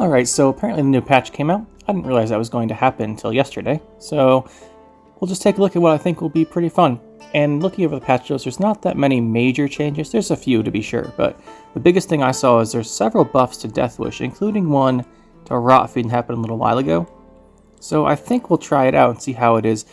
Alright, so apparently the new patch came out. I didn't realize that was going to happen until yesterday, so we'll just take a look at what I think will be pretty fun. And looking over the patch notes, there's not that many major changes. There's a few to be sure, but the biggest thing I saw is there's several buffs to Deathwish, including one to Rotfiend happened a little while ago. So I think we'll try it out and see how it is.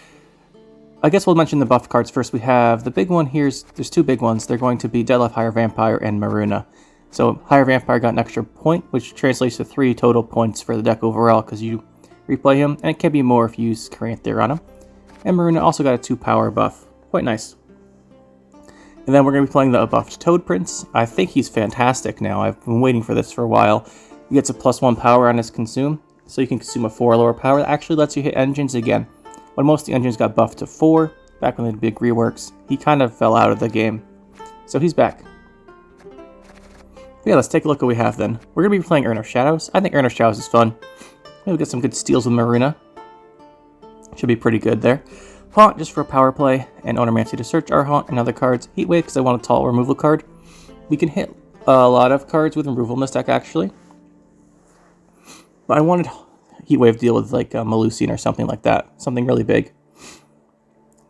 I guess we'll mention the buff cards first. We have the big one here. There's two big ones. They're going to be Detlaff, Higher Vampire, and Maruna. So Higher Vampire got an extra point, which translates to 3 total points for the deck overall because you replay him, and it can be more if you use Caranthir on him. And Maruna also got a 2 power buff. Quite nice. And then we're going to be playing the buffed Toad Prince. I think he's fantastic now. I've been waiting for this for a while. He gets a +1 power on his consume, so you can consume a 4 lower power. That actually lets you hit engines again. When most of the engines got buffed to 4, back when they did big reworks, he kind of fell out of the game. So he's back. But yeah, let's take a look at what we have then. We're going to be playing Urn of Shadows. I think Urn of Shadows is fun. Maybe we'll get some good steals with Maruna. Should be pretty good there. Haunt just for a power play, and Onomancy to search our Haunt and other cards. Heatwave because I want a tall removal card. We can hit a lot of cards with removal in this deck actually. But I wanted Heatwave to deal with like Ursine or something like that. Something really big.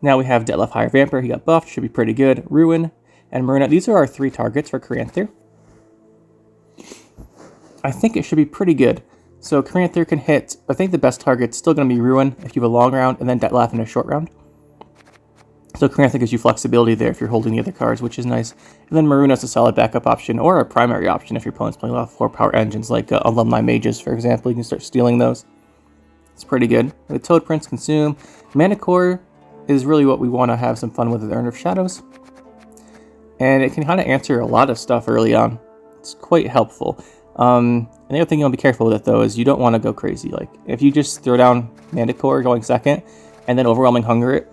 Now we have Detlaff, Higher Vampire. He got buffed. Should be pretty good. Ruihin and Maruna. These are our 3 targets for Caranthir. I think it should be pretty good. So Caranthir can hit, I think the best target's still going to be Ruihin if you have a long round, and then Detlaff in a short round. So Caranthir gives you flexibility there if you're holding the other cards, which is nice. And then Maruna's a solid backup option, or a primary option if your opponent's playing a lot of 4-power engines, like Alumni Mages, for example. You can start stealing those. It's pretty good. The Toad Prince, Consume. Mana Core is really what we want to have some fun with the Urn of Shadows. And it can kind of answer a lot of stuff early on. It's quite helpful. And the other thing you want to be careful with it, though, is you don't want to go crazy. Like, if you just throw down Manticore going second, and then Overwhelming Hunger it,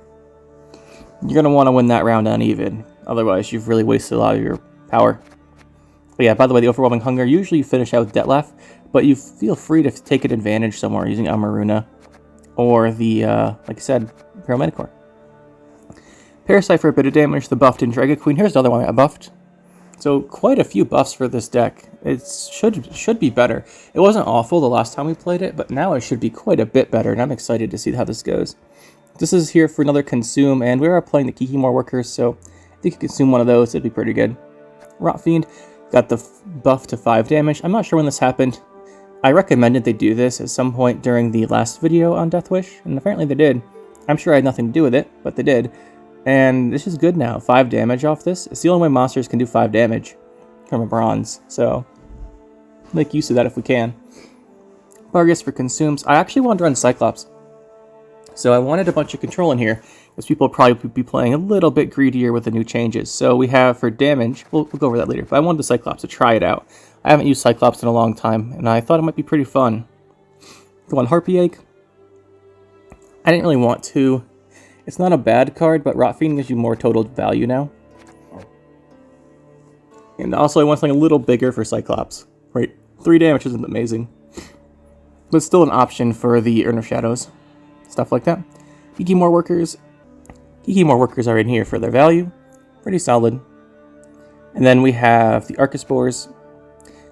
you're going to want to win that round uneven. Otherwise, you've really wasted a lot of your power. But yeah, by the way, the Overwhelming Hunger, usually you finish out with Detlaff, but you feel free to take an advantage somewhere using Maruna, or the, like I said, Imperial Manticore. Parasite for a bit of damage, the buffed in Dragon Queen. Here's the other one I buffed. So quite a few buffs for this deck. It should be better. It wasn't awful the last time we played it, but now it should be quite a bit better, and I'm excited to see how this goes. This is here for another Consume, and we are playing the Kikimor Workers, so if you could consume one of those, it'd be pretty good. Rotfiend got the buff to 5 damage. I'm not sure when this happened. I recommended they do this at some point during the last video on Deathwish, and apparently they did. I'm sure I had nothing to do with it, but they did. And this is good now. 5 damage off this. It's the only way monsters can do 5 damage from a bronze. So, make use of that if we can. Bargus for consumes. I actually wanted to run Cyclops. So I wanted a bunch of control in here, because people will probably be playing a little bit greedier with the new changes. So we have for damage, we'll go over that later, but I wanted the Cyclops to try it out. I haven't used Cyclops in a long time, and I thought it might be pretty fun. The one Harpy Egg. I didn't really want to. It's not a bad card, but Rotfiend gives you more total value now. And also I want something a little bigger for Cyclops. Right, 3 damage isn't amazing. But still an option for the Urn of Shadows. Stuff like that. Kikimor Workers. Kikimor Workers are in here for their value. Pretty solid. And then we have the Archaspores.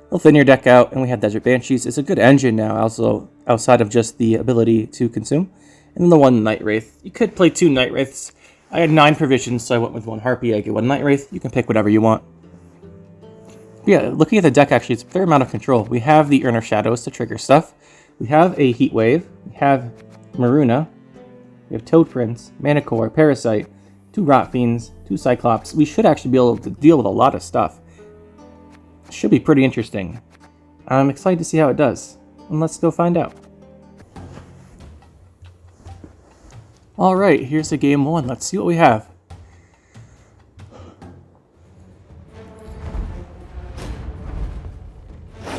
They'll thin your deck out, and we have Desert Banshees. It's a good engine now, also outside of just the ability to consume. And then the one Night Wraith. You could play 2 Night Wraiths. I had 9 provisions, so I went with 1 Harpy Egg and 1 Night Wraith. You can pick whatever you want. But yeah, looking at the deck, actually, it's a fair amount of control. We have the Urn of Shadows to trigger stuff. We have a Heatwave. We have Maruna. We have Toad Prince, Manticore, Parasite, 2 Rotfiends, 2 Cyclops. We should actually be able to deal with a lot of stuff. It should be pretty interesting. I'm excited to see how it does. And let's go find out. Alright, here's the game 1. Let's see what we have.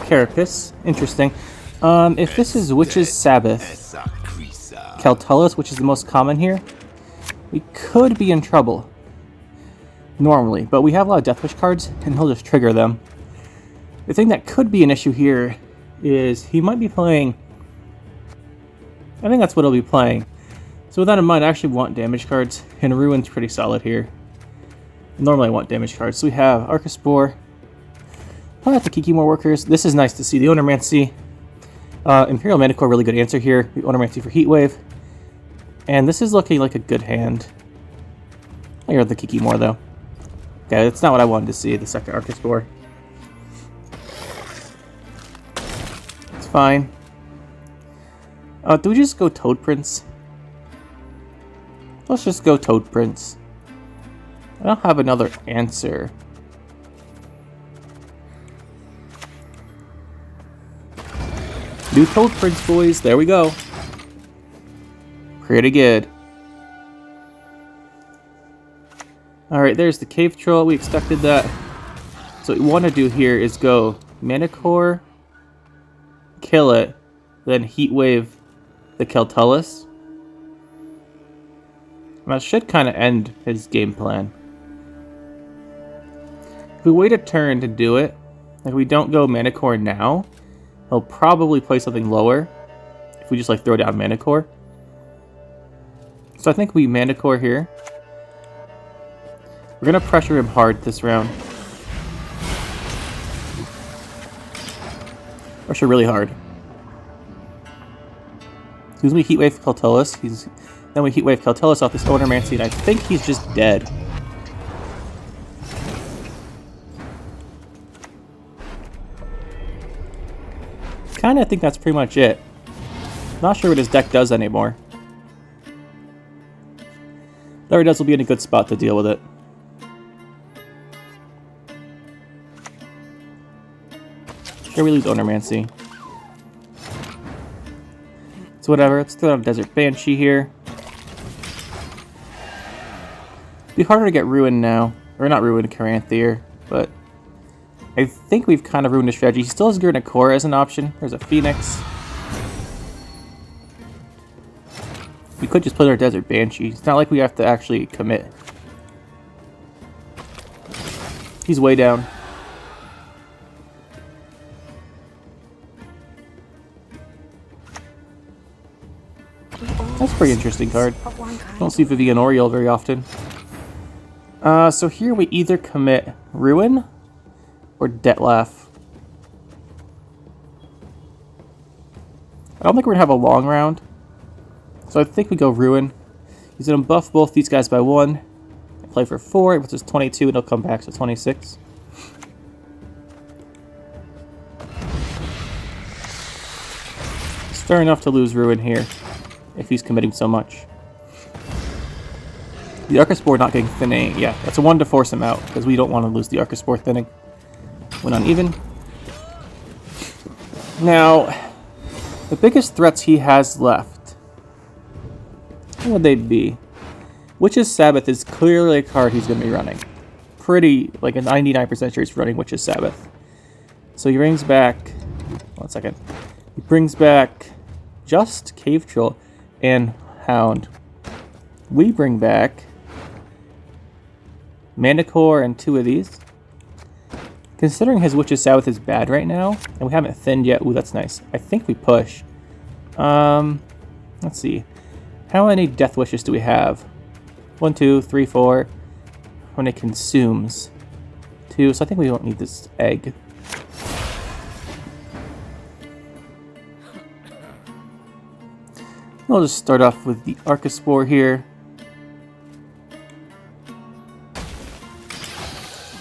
Carapace. Interesting. If this is Witch's Sabbath, Keltullis, which is the most common here, we could be in trouble. Normally. But we have a lot of Deathwish cards, and he'll just trigger them. The thing that could be an issue here is he might be playing... I think that's what he'll be playing. So with that in mind, I actually want damage cards, and Ruin's pretty solid here. Normally I want damage cards. So we have Archaspore. Probably have the Kikimor Workers. This is nice to see. The Onomancy. Imperial Manticore, really good answer here. The Ornamency for Heatwave. And this is looking like a good hand. I heard the Kiki more, though. Okay, that's not what I wanted to see, the second Archaspore. It's fine. Do we just go Toad Prince? Let's just go Toad Prince. I don't have another answer. New Toad Prince, boys. There we go. Pretty good. Alright, there's the Cave Troll. We expected that. So what we want to do here is go Manticore, kill it, then Heatwave the Keltullis. That should kind of end his game plan. If we wait a turn to do it, if we don't go Manticore now, he'll probably play something lower if we just like throw down Manticore. So I think we Manticore here. We're going to pressure him hard this round. Pressure really hard. As we Heatwave Keltullis, then we Heatwave Keltullis off this Ornamency, and I think he's just dead. Kinda think that's pretty much it. Not sure what his deck does anymore. Whatever it does will be in a good spot to deal with it. Here we lose Ornamency. So whatever, let's throw out a Desert Banshee here. Be harder to get Ruin now. Or not Ruin, Caranthir, but I think we've kind of ruined his strategy. He still has Gedyneith as an option. There's a Phoenix. We could just put our Desert Banshee. It's not like we have to actually commit. He's way down. That's a pretty interesting card. Don't see Vivian Oriole very often. So here we either commit Ruin or Detlaff. I don't think we're going to have a long round. So I think we go Ruin. He's going to buff both these guys by 1. Play for 4, which is 22, and he'll come back to 26. It's fair enough to lose Ruin here, if he's committing so much. The Archaspore not getting thinning, yeah, that's a 1 to force him out, because we don't want to lose the Archaspore thinning. Went uneven. Now, the biggest threats he has left, what would they be? Witch's Sabbath is clearly a card he's going to be running. Pretty, like a 99% sure he's running Witch's Sabbath. So he brings back, 1 second, he brings back just Cave Troll and Hound. We bring back Manticore and 2 of these. Considering his Witch's Sabbath is bad right now, and we haven't thinned yet, ooh, that's nice. I think we push. Let's see. How many Death Wishes do we have? 1, 2, 3, 4. When it consumes 2, so I think we don't need this egg. I'll just start off with the Archaspore here.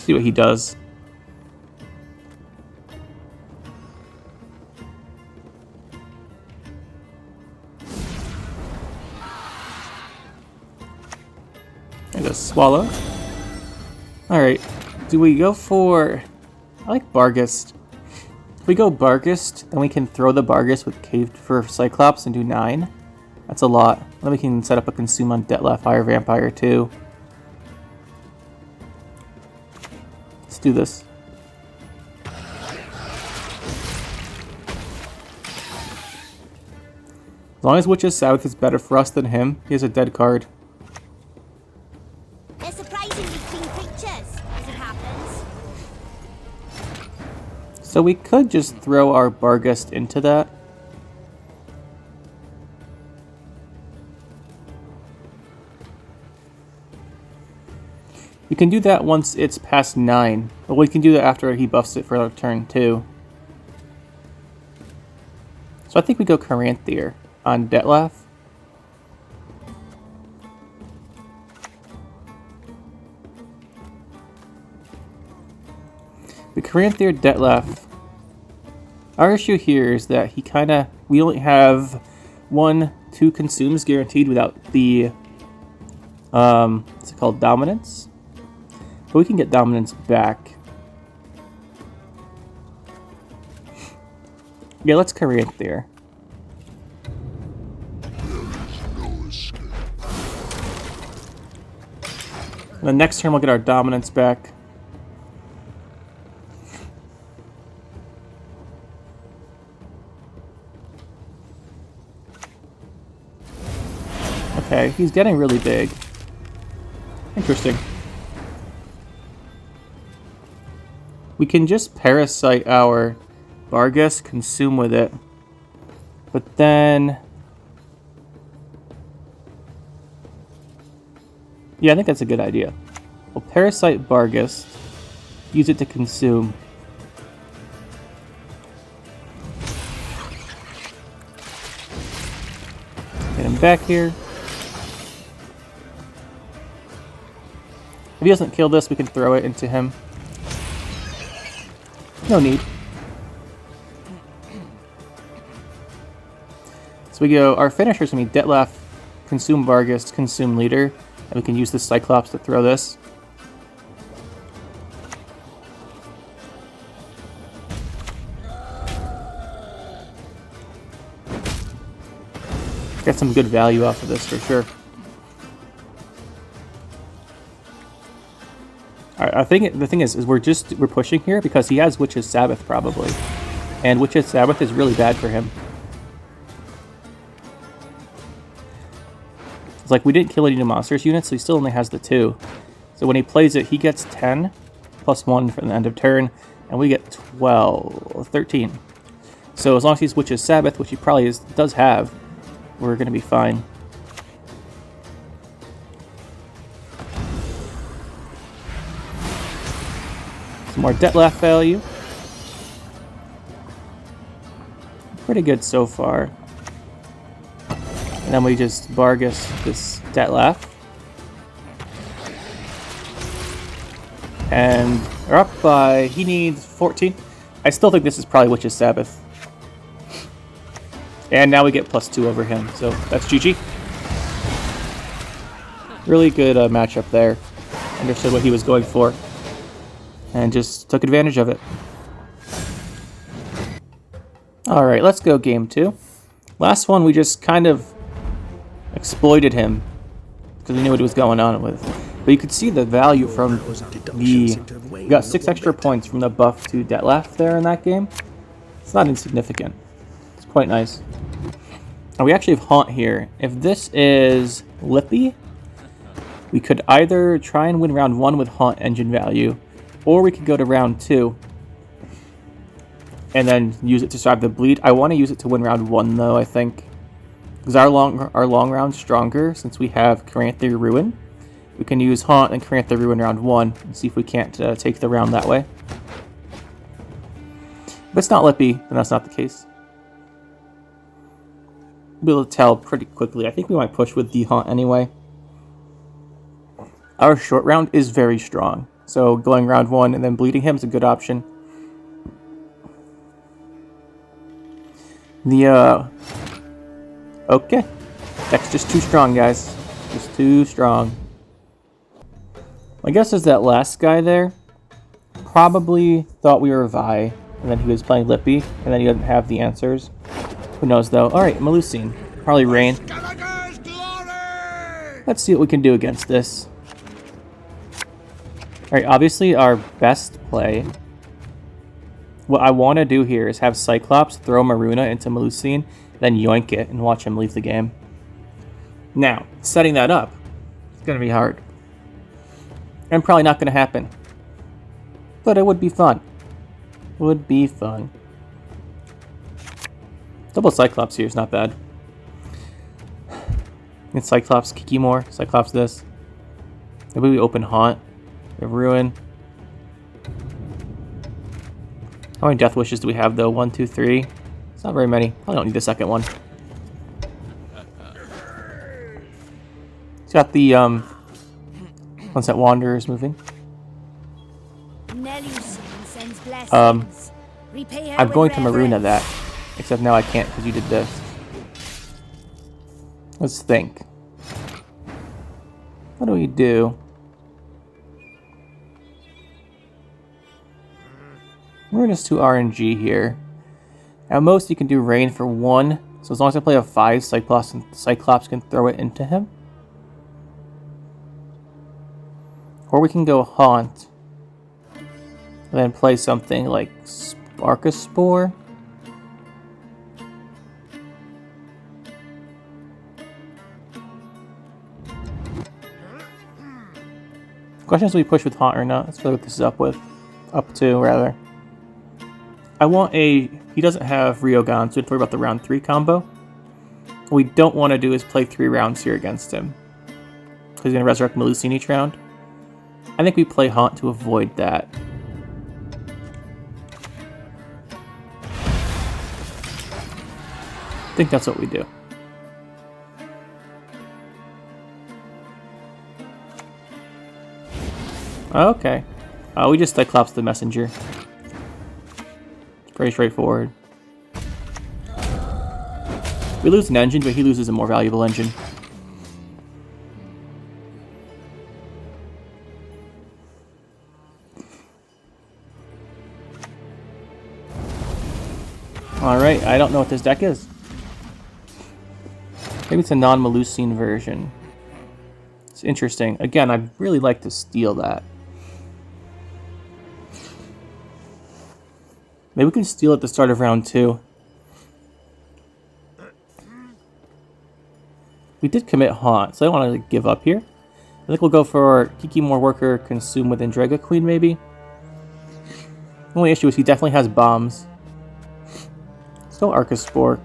See what he does. There's a Swallow. Alright, do we go for... I like Barghest. If we go Barghest, then we can throw the Barghest with Cave for Cyclops and do 9. That's a lot. Then we can set up a Consume on Detlaff, Fire Vampire too. Let's do this. As long as Witch's Sabbath is better for us than him, he has a dead card. They're surprisingly clean creatures, as it happens. So we could just throw our Barghest into that. We can do that once it's past 9, but we can do that after he buffs it for a turn too. So So I think we go Caranthir on Detlaff. The Caranthir Detlaff. Our issue here is that we only have 1-2 consumes guaranteed without the, what's it called, dominance? But we can get dominance back. Yeah, let's Caranthir. And the next turn we'll get our dominance back. Okay, he's getting really big. Interesting. We can just parasite our Bargus, consume with it. But then... yeah, I think that's a good idea. We'll parasite Bargus, use it to consume. Get him back here. If he doesn't kill this, we can throw it into him. No need. So we go, our finisher is going to be Detlaff, consume Bargus, consume leader, and we can use the Cyclops to throw this. Get some good value off of this for sure. I think the thing is we're pushing here because he has Witch's Sabbath probably, and Witch's Sabbath is really bad for him. It's like we didn't kill any new monsters units, so he still only has the 2. So when he plays it, he gets 10 plus 1 from the end of turn, and we get 13. So as long as he's Witch's Sabbath, which he probably does have, we're going to be fine. Some more Detlaff value. Pretty good so far. And then we just Bargus this Detlaff. And we're up by, he needs 14. I still think this is probably Witch's Sabbath. And now we get +2 over him, so that's GG. Really good matchup there. Understood what he was going for. And just took advantage of it. Alright, let's go game 2. Last one we just kind of exploited him because we knew what was going on with. But you could see the value from the... We got 6 extra points from the buff to Detlaff there in that game. It's not insignificant. It's quite nice. And we actually have Haunt here. If this is Lippy, we could either try and win round 1 with Haunt engine value, or we could go to round 2 and then use it to survive the bleed. I want to use it to win round 1 though, I think. Because our long round's stronger since we have Caranthir Ruehin. We can use Haunt and Caranthir Ruehin round 1 and see if we can't take the round that way. If it's not Lippy, then that's not the case. We'll be able to tell pretty quickly. I think we might push with the Haunt anyway. Our short round is very strong. So going round 1 and then bleeding him is a good option. Okay. Deck's just too strong, guys. Just too strong. My guess is that last guy there probably thought we were Vi, and then he was playing Lippy, and then he doesn't have the answers. Who knows, though? Alright, Melusine. Probably Rain. Let's see what we can do against this. Alright, obviously our best play. What I want to do here is have Cyclops throw Maruna into Melusine, then yoink it and watch him leave the game. Now, setting that up, it's going to be hard. And probably not going to happen. But it would be fun. Would be fun. Double Cyclops here is not bad. And Cyclops Kiki more. Cyclops this. Maybe we open Haunt. We have Ruin. How many Death Wishes do we have though? 1, 2, 3. It's Not very many. Probably don't need the second one. It's got the Sunset Wanderers moving. I'm going to Maruna that, except now I can't because you did this. Let's think. What do we do? Maruna's 2 RNG here. At most, you can do Rain for 1. So as long as I play a 5, Cyclops can throw it into him. Or we can go Haunt. And then play something like Arachas Spore. Question is, do we push with Haunt or not? Let's see what this is up with. Up to, rather. I want a... He doesn't have Ryogan, so we have to worry about the round 3 combo. What we don't want to do is play 3 rounds here against him. Because he's going to resurrect Melusine each round. I think we play Haunt to avoid that. I think that's what we do. Okay. We just Cyclops the messenger. It's pretty straightforward. We lose an engine, but he loses a more valuable engine. Alright, I don't know what this deck is. Maybe it's a non-Melusine version. It's interesting. Again, I'd really like to steal that. Maybe we can steal at the start of round 2. We did commit Haunt, so I don't want to give up here. I think we'll go for Kikimor Worker, Consume with Andrega Queen, maybe. The only issue is he definitely has bombs. Still Arachas Spore.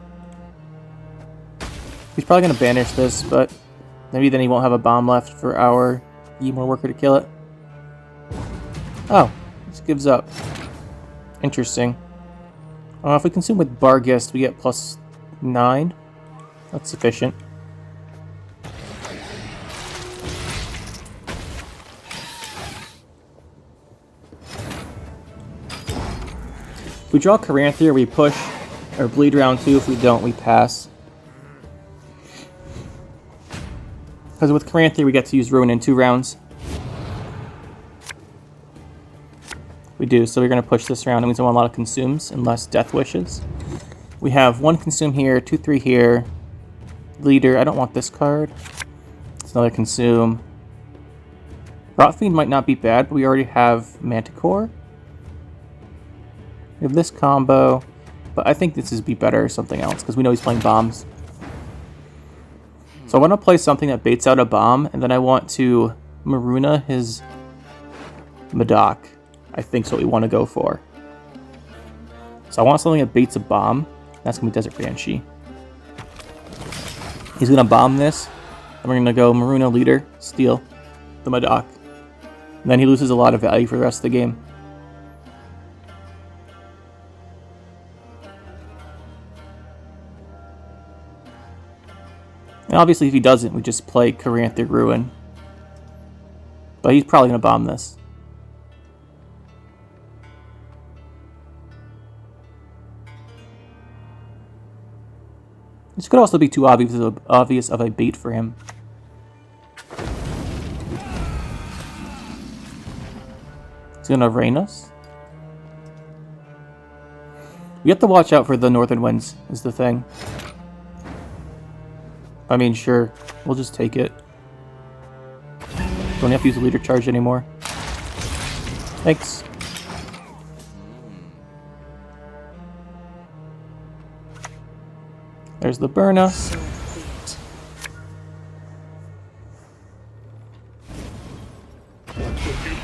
He's probably going to banish this, but maybe then he won't have a bomb left for our Kikimor Worker to kill it. Oh, just gives up. Interesting. If we consume with Barghest, we get +9. That's sufficient. If we draw Caranthir, we push, or bleed round 2. If we don't, we pass. Because with Caranthir, we get to use Ruin in 2 rounds. We do, so we're going to push this round. It means I want a lot of consumes and less death wishes. We have 1 consume here, 2, 3 here. Leader, I don't want this card. It's another consume. Rotfiend might not be bad, but we already have Manticore. We have this combo, but I think this is be better or something else, because we know he's playing bombs. So I want to play something that baits out a bomb, and then I want to Maruna his Madoc. I think is what we want to go for. So I want something that baits a bomb. That's going to be Desert Banshee. He's going to bomb this. And we're going to go Maruna Leader, steal the Madoc. And then he loses a lot of value for the rest of the game. And obviously if he doesn't, we just play Caranthir Ruehin. But he's probably going to bomb this. This could also be too obvious of a bait for him. He's going to rain us. We have to watch out for the northern winds, is the thing. I mean, sure, we'll just take it. Don't have to use a leader charge anymore. Thanks. There's the Burna.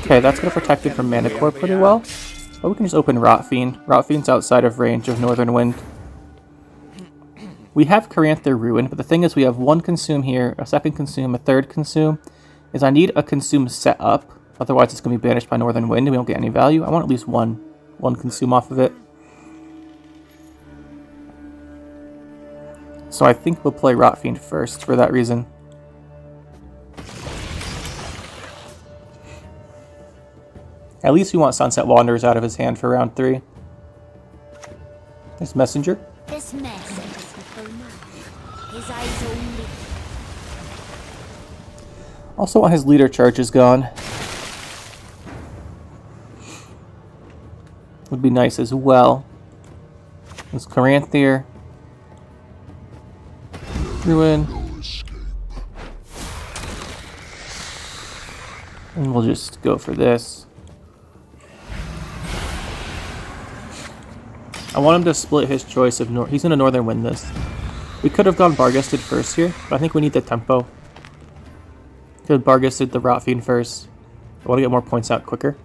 Okay, that's going to protect it from Manticore pretty well. But we can just open Rotfiend. Rotfiend's outside of range of Northern Wind. We have Caranthir Ruehin, but the thing is we have 1 consume here, a 2nd consume, a 3rd consume. Is I need a consume set up, otherwise it's going to be banished by Northern Wind and we don't get any value. I want at least one consume off of it. So I think we'll play Rotfiend first for that reason. At least we want Sunset Wanderers out of his hand for round 3. This messenger. This message is for now. His eyes only. Also want his leader charges gone. Would be nice as well. There's Caranthir Ruehin. And we'll just go for this. I want him to split his choice of he's going to Northern win this. We could have gone Barghested first here, but I think we need the tempo. Could have Barghested the Rotfiend first. I want to get more points out quicker.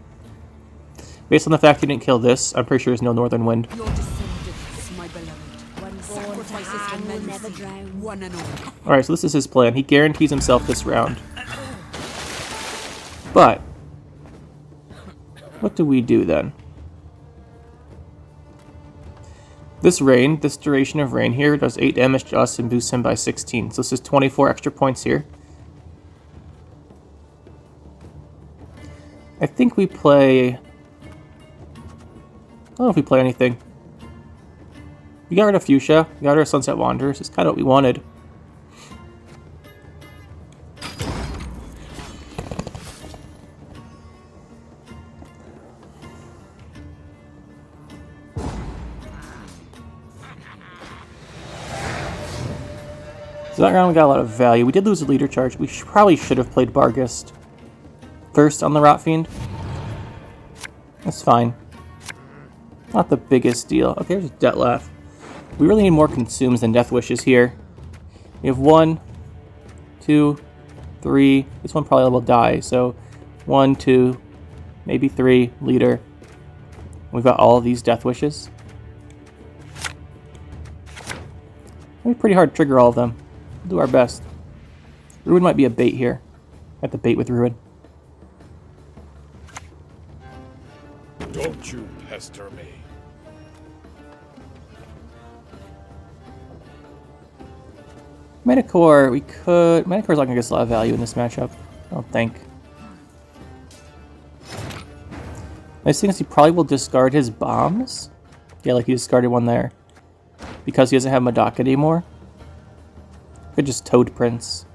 Based on the fact he didn't kill this, I'm pretty sure there's no Northern Wind. Your descendants, my beloved. One sacrifices for men never drown. One and all. Alright, so this is his plan. He guarantees himself this round. But what do we do then? This duration of rain here does 8 damage to us and boosts him by 16. So this is 24 extra points here. I think we play... I don't know if we play anything. We got rid of Fuchsia. We got rid of Sunset Wanderers. It's kind of what we wanted. So that round we got a lot of value. We did lose a leader charge. We probably should have played Barghest first on the Rotfiend. That's fine. Not the biggest deal. Okay, there's Detlaff. We really need more consumes than Deathwishes here. We have 1, 2, 3. This one probably will die. So 1, 2, maybe 3 leader. We've got all of these Deathwishes. It'll be pretty hard to trigger all of them. We'll do our best. Ruin might be a bait here. I have to bait with Ruin. Don't you pester me. Metacore, we could... Metacore's not going to get a lot of value in this matchup. I don't think. Nice thing is he probably will discard his bombs. Yeah, like he discarded one there. Because he doesn't have Madak anymore. Could just Toad Prince.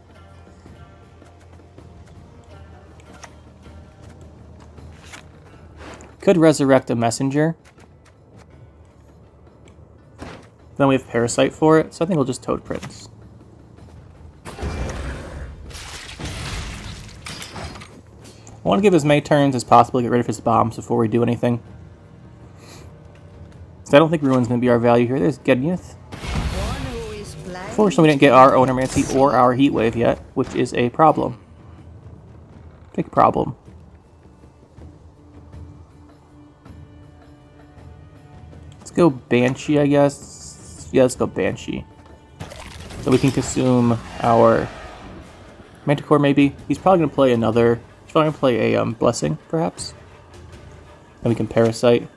Could resurrect a messenger. Then we have Parasite for it, so I think we'll just Toad Prince. I want to give as many turns as possible to get rid of his bombs before we do anything. So I don't think Ruin's going to be our value here. There's Gedyneith. Unfortunately, we didn't get our Onomancy or our Heatwave yet, which is a problem. Big problem. Let's go Banshee, I guess. Yeah, let's go Banshee. So we can consume our Manticore, maybe. He's probably going to play another... He's probably going to play a Blessing, perhaps. And we can Parasite.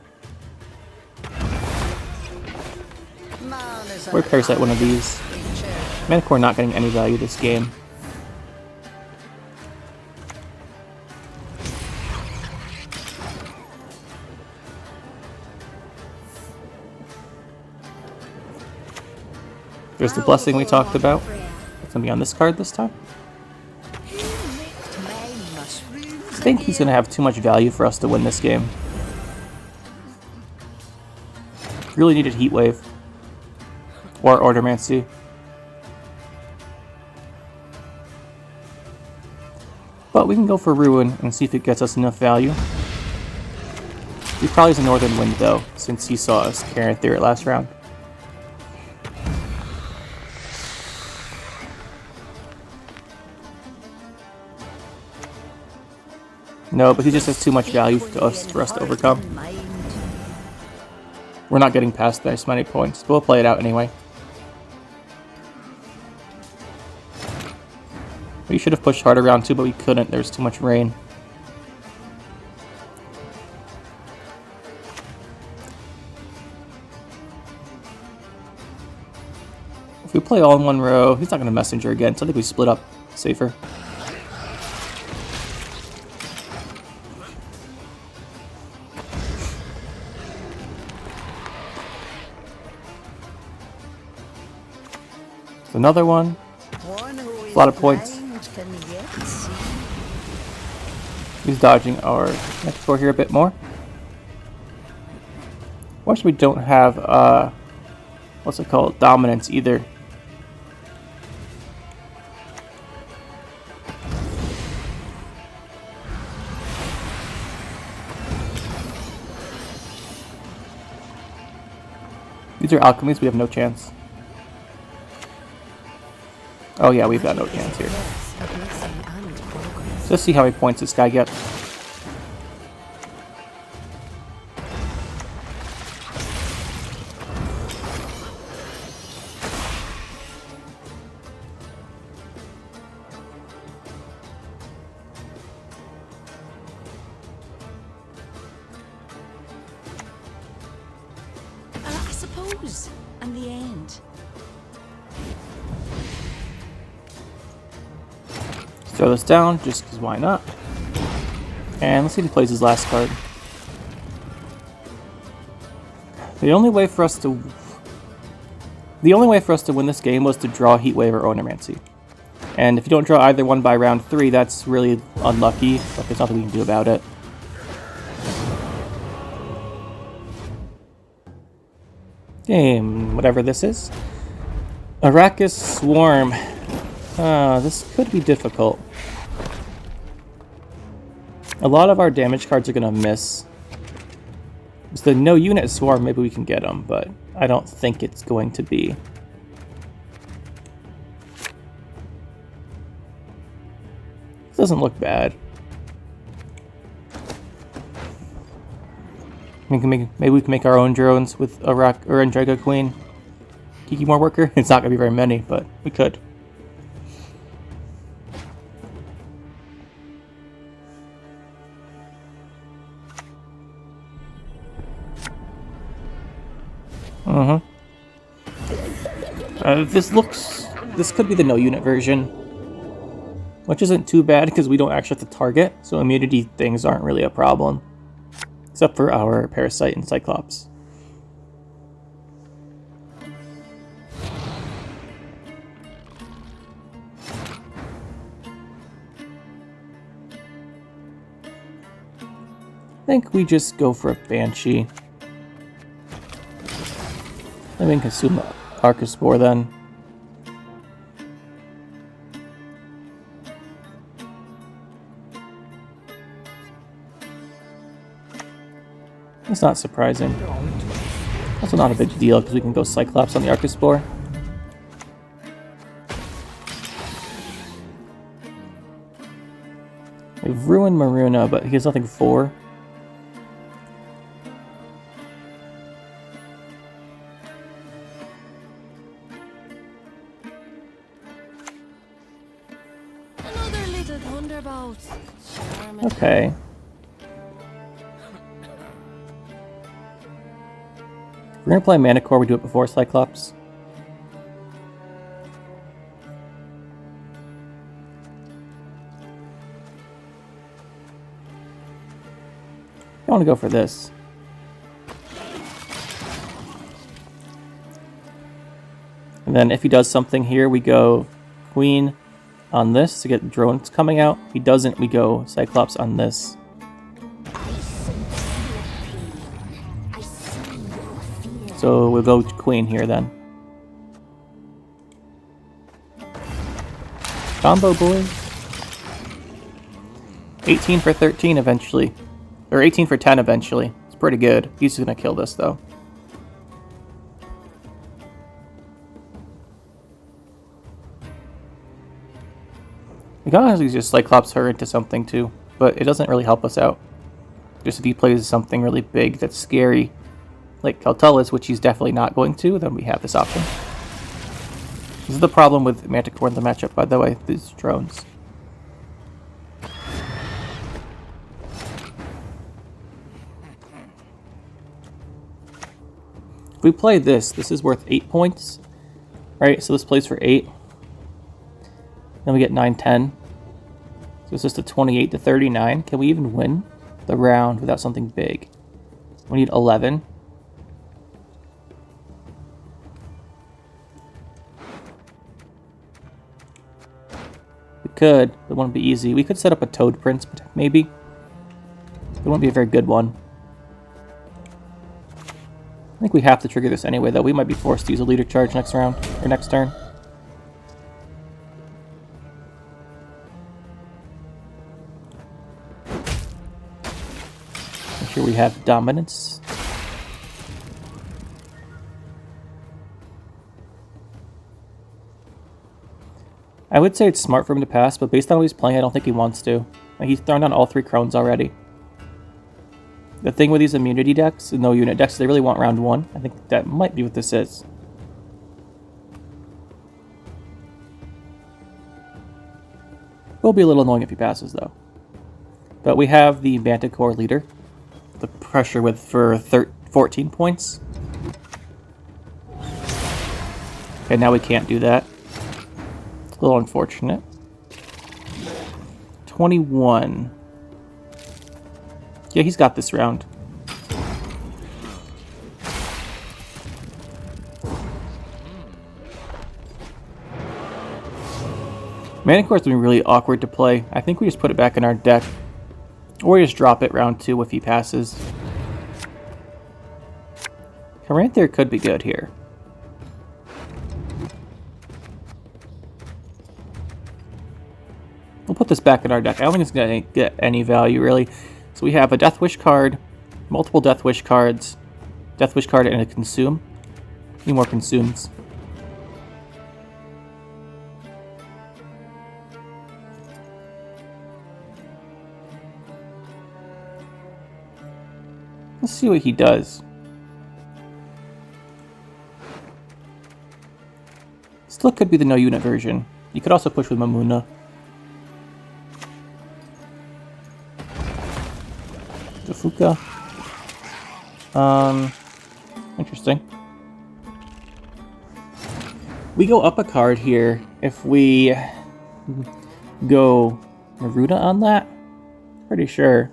Or Parasite one of these. Manticore not getting any value this game. There's the Blessing we talked about. It's going to be on this card this time. I think he's going to have too much value for us to win this game. Really needed Heatwave. Or Ordermancy. But we can go for Ruin and see if it gets us enough value. He probably has a Northern Wind though, since he saw us Caranthir it last round. No, but he just has too much value for us to overcome. We're not getting past this many points, but we'll play it out anyway. We should have pushed harder round 2, but we couldn't. There's too much rain. If we play all in one row, he's not going to messenger again, so I think we split up safer. Another one. A lot of points. He's dodging our next four here a bit more. Watch, we don't have what's it called? Dominance either. These are alchemies, we have no chance. Oh yeah, we've got no chance here. Let's see how many points this guy gets. I suppose, in the end. Throw this down, just because why not? And let's see if he plays his last card. The only way for us to win this game was to draw Heatwave or Onomancy. And if you don't draw either one by round 3, that's really unlucky, but there's nothing we can do about it. Game, whatever this is. Arachas Swarm. This could be difficult. A lot of our damage cards are going to miss. It's the no unit swarm, maybe we can get them, but I don't think it's going to be. This doesn't look bad. Maybe we can make our own drones with a rock or Andrega Queen. Kiki more worker? It's not going to be very many, but we could. This could be the no unit version, which isn't too bad because we don't actually have to target, so immunity things aren't really a problem, except for our Parasite and Cyclops. I think we just go for a Banshee. Then we can consume Archaspore then. That's not surprising. Also not a big deal because we can go Cyclops on the Archaspore. We've ruined Maruna, but he has nothing for. Another little thunderbolt. Okay. If we're gonna play Mana Core, we do it before Cyclops. I want to go for this. And then if he does something here, we go Queen on this to get drones coming out. If he doesn't, we go Cyclops on this. So we'll go Queen here then. Combo boys. 18 for 13 eventually. Or 18 for 10 eventually. It's pretty good. He's gonna kill this though. We can honestly just Cyclops her into something too, but it doesn't really help us out. Just if he plays something really big that's scary, like Keltullis, which he's definitely not going to, then we have this option. This is the problem with Manticore in the matchup, by the way, these drones. If we play this, this is worth 8 points. Right, so this plays for 8. Then we get 9, 10. So it's just a 28 to 39. Can we even win the round without something big? We need 11. We could, but it wouldn't be easy. We could set up a Toad Prince, maybe. It won't be a very good one. I think we have to trigger this anyway, though. We might be forced to use a leader charge next round, or next turn. Make sure we have dominance. I would say it's smart for him to pass, but based on how he's playing, I don't think he wants to. Like, he's thrown down all 3 crones already. The thing with these immunity decks, no unit decks, they really want round 1. I think that might be what this is. Will be a little annoying if he passes, though. But we have the Manticore leader. The pressure with for 14 points. Okay, now we can't do that. It's a little unfortunate. 21. Yeah, he's got this round. Manticore's been really awkward to play. I think we just put it back in our deck. Or we just drop it round 2 if he passes. Caranthir could be good here. We'll put this back in our deck. I don't think it's going to get any value, really. So we have a Deathwish card, multiple Deathwish cards, Deathwish card, and a Consume. Need more Consumes. Let's see what he does. Still could be the no-unit version. You could also push with Mamuna. Fuka. Interesting. We go up a card here if we go Maruna on that. Pretty sure.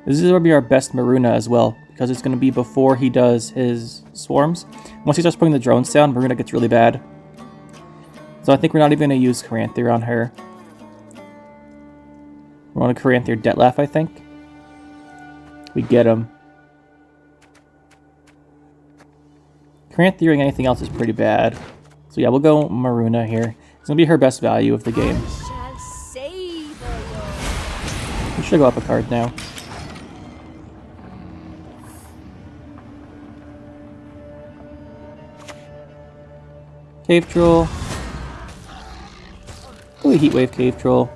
This is going to be our best Maruna as well, because it's going to be before he does his swarms. Once he starts putting the drones down, Maruna gets really bad. So I think we're not even going to use Caranthir on her. We want to Caranthir Detlaff, I think. We get him. Caranthiring anything else is pretty bad. So yeah, we'll go Maruna here. It's going to be her best value of the game. We should go up a card now. Cave Troll. We Heatwave Cave Troll.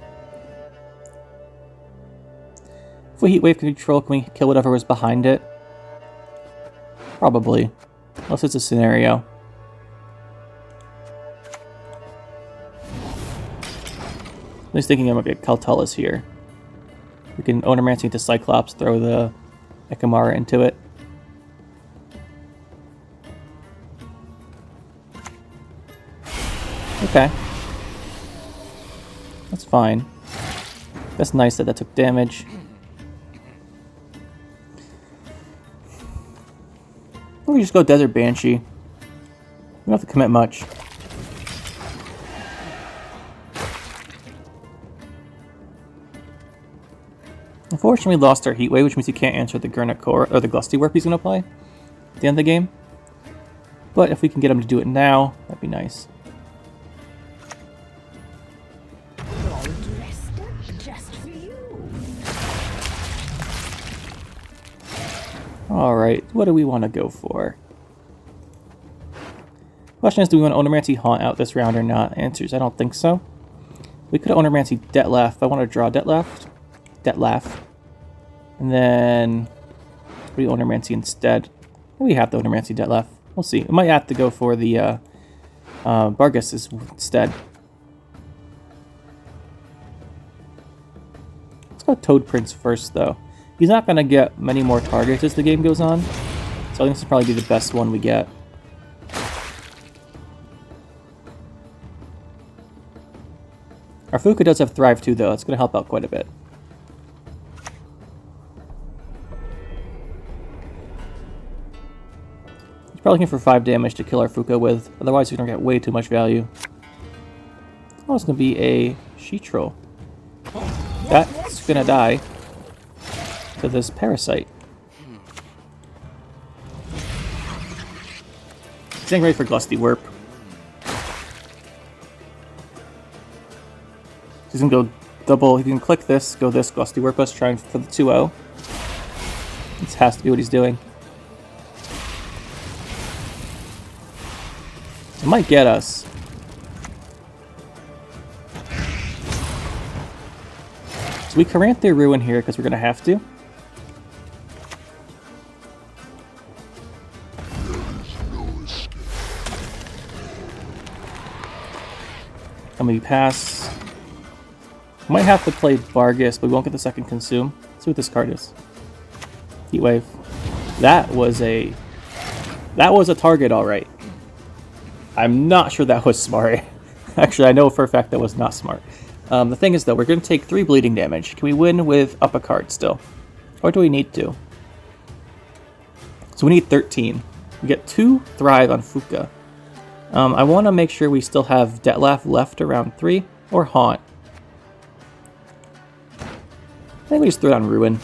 If we Heatwave Control, can we kill whatever was behind it? Probably. Unless it's a scenario. I was thinking I might get Keltullis here. We can Onomancy into Cyclops, throw the Ekamara into it. Okay. That's fine. That's nice that that took damage. We just go Desert Banshee. We don't have to commit much. Unfortunately, we lost our Heatwave, which means he can't answer the Gurnet Core or the Glusty Warp he's going to play at the end of the game. But if we can get him to do it now, that'd be nice. Alright, what do we want to go for? Question is, do we want Onomancy Haunt out this round or not? Answers, I don't think so. We could Onomancy Detlaff. I want to draw Detlaff. And then we Onomancy instead. We have the Onomancy Detlaff. We'll see. We might have to go for the Bargus instead. Let's go Toad Prince first, though. He's not going to get many more targets as the game goes on, so I think this will probably be the best one we get. Fuka does have Thrive too, though. It's going to help out quite a bit. He's probably looking for 5 damage to kill our Fuka with. Otherwise, we don't get way too much value. Oh, it's going to be a She-Troll. That's going to die to this Parasite. He's getting ready for Glusty Warp. He's going to go double. He can click this, go this, Glusty Warp us, trying for the 2-0. This has to be what he's doing. It might get us. So we Caranthir Ruehin here because we're going to have to. And we pass. Might have to play Bargus, but we won't get the second consume. Let's see what this card is. Heatwave. That was a target, all right. I'm not sure that was smart. Actually, I know for a fact that was not smart. The thing is, though, we're going to take 3 bleeding damage. Can we win with up a card still? Or do we need to? So we need 13. We get 2 Thrive on Fuka. I want to make sure we still have Detlaff left around 3, or Haunt. I think we just throw it on Ruin.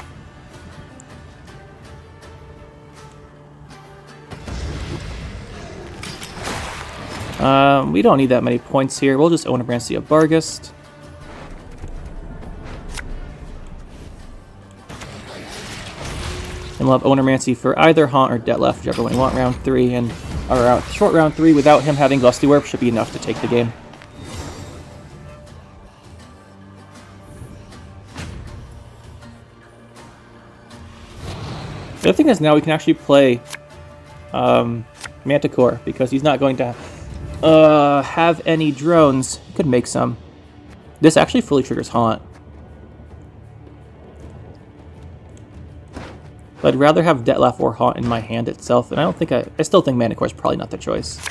We don't need that many points here. We'll just Onabrancy of Bargust. And we'll have Onabrancy for either Haunt or Detlaff, whichever one we want, round 3. And our short round 3 without him having Glusty Warp should be enough to take the game. The other thing is now we can actually play Manticore because he's not going to have any drones. He could make some. This actually fully triggers Haunt. But I'd rather have Detlaff or Haunt in my hand itself, and I still think Manticore is probably not the choice.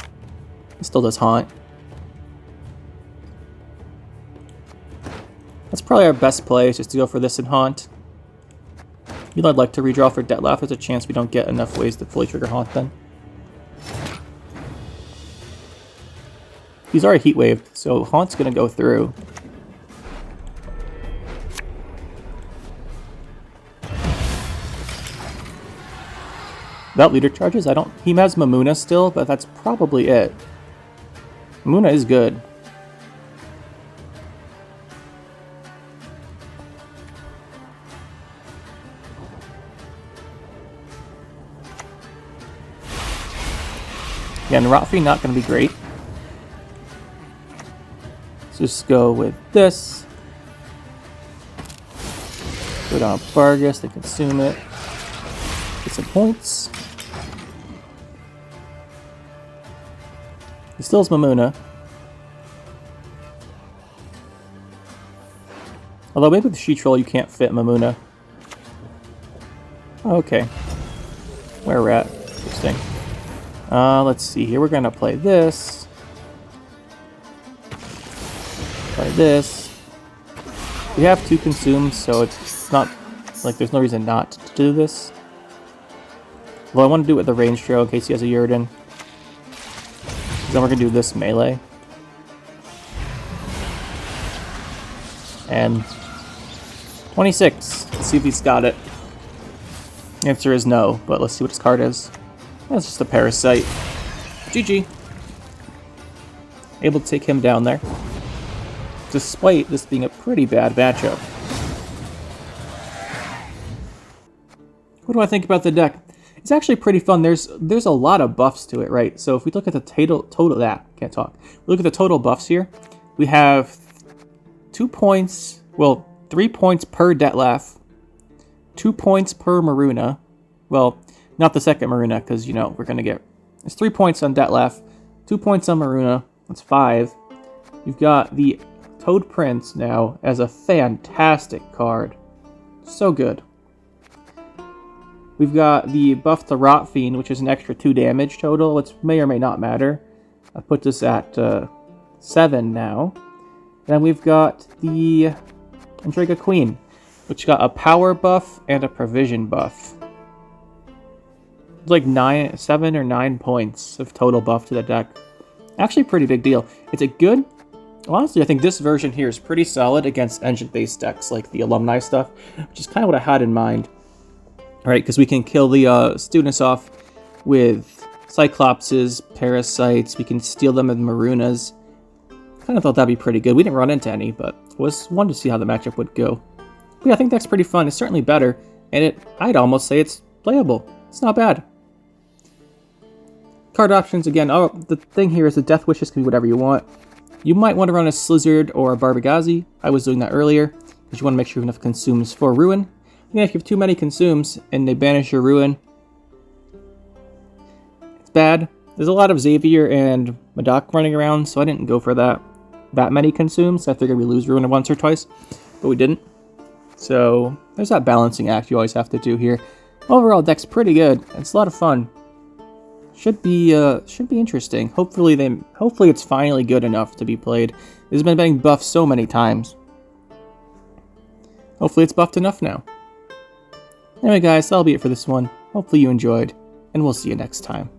It still does Haunt. That's probably our best play, is just to go for this and Haunt. Even though I'd like to redraw for Detlaff, there's a chance we don't get enough ways to fully trigger Haunt then. He's already Heatwaved, so Haunt's going to go through. Without leader charges, he has Mamuna still, but that's probably it. Mamuna is good. Yeah, and Rotfiend not going to be great. Let's just go with this. Put it on Bargus, then consume it. Get some points. He still has Mamuna. Although maybe with the She-Troll you can't fit Mamuna. Oh, okay. Where we're at. Interesting. Let's see here. We're going to play this. Play this. We have 2 consumes, so it's not like there's no reason not to do this. Well, I want to do it with the range trail in case he has a Yrden. Then we're going to do this melee. And 26. Let's see if he's got it. The answer is no, but let's see what his card is. That's just a Parasite. GG. Able to take him down there. Despite this being a pretty bad matchup. What do I think about the deck? It's actually pretty fun. There's a lot of buffs to it, right? So if we look at the total can't talk. We look at the total buffs here. We have 2 points, well, 3 points per Detlaff, 2 points per Maruna. Well, not the second Maruna, because, you know, we're going to get... There's 3 points on Detlaff, 2 points on Maruna. That's 5. You've got the Toad Prince now as a fantastic card. So good. We've got the buff to Rotfiend, which is an extra 2 damage total, which may or may not matter. I put this at 7 now. Then we've got the Andrega Queen, which got a power buff and a provision buff. It's like 7 or 9 points of total buff to the deck. Actually, pretty big deal. It's a good... Honestly, I think this version here is pretty solid against engine-based decks, like the alumni stuff, which is kind of what I had in mind. Alright, because we can kill the students off with Cyclopses, Parasites, we can steal them with Marunas. Kind of thought that'd be pretty good. We didn't run into any, but wanted to see how the matchup would go. But yeah, I think that's pretty fun. It's certainly better, and I'd almost say it's playable. It's not bad. Card options, again, the thing here is the Deathwishes can be whatever you want. You might want to run a Slizzard or a Barbagazi. I was doing that earlier, because you want to make sure you have enough consumes for Ruin. Again, if you have too many consumes and they banish your Ruin, it's bad. There's a lot of Xavier and Madoc running around, so I didn't go for that many consumes. I figured we lose Ruin once or twice, but we didn't. So there's that balancing act you always have to do here. Overall, deck's pretty good. It's a lot of fun. Should be interesting. Hopefully it's finally good enough to be played. It's been getting buffed so many times. Hopefully it's buffed enough now. Anyway guys, that'll be it for this one. Hopefully you enjoyed, and we'll see you next time.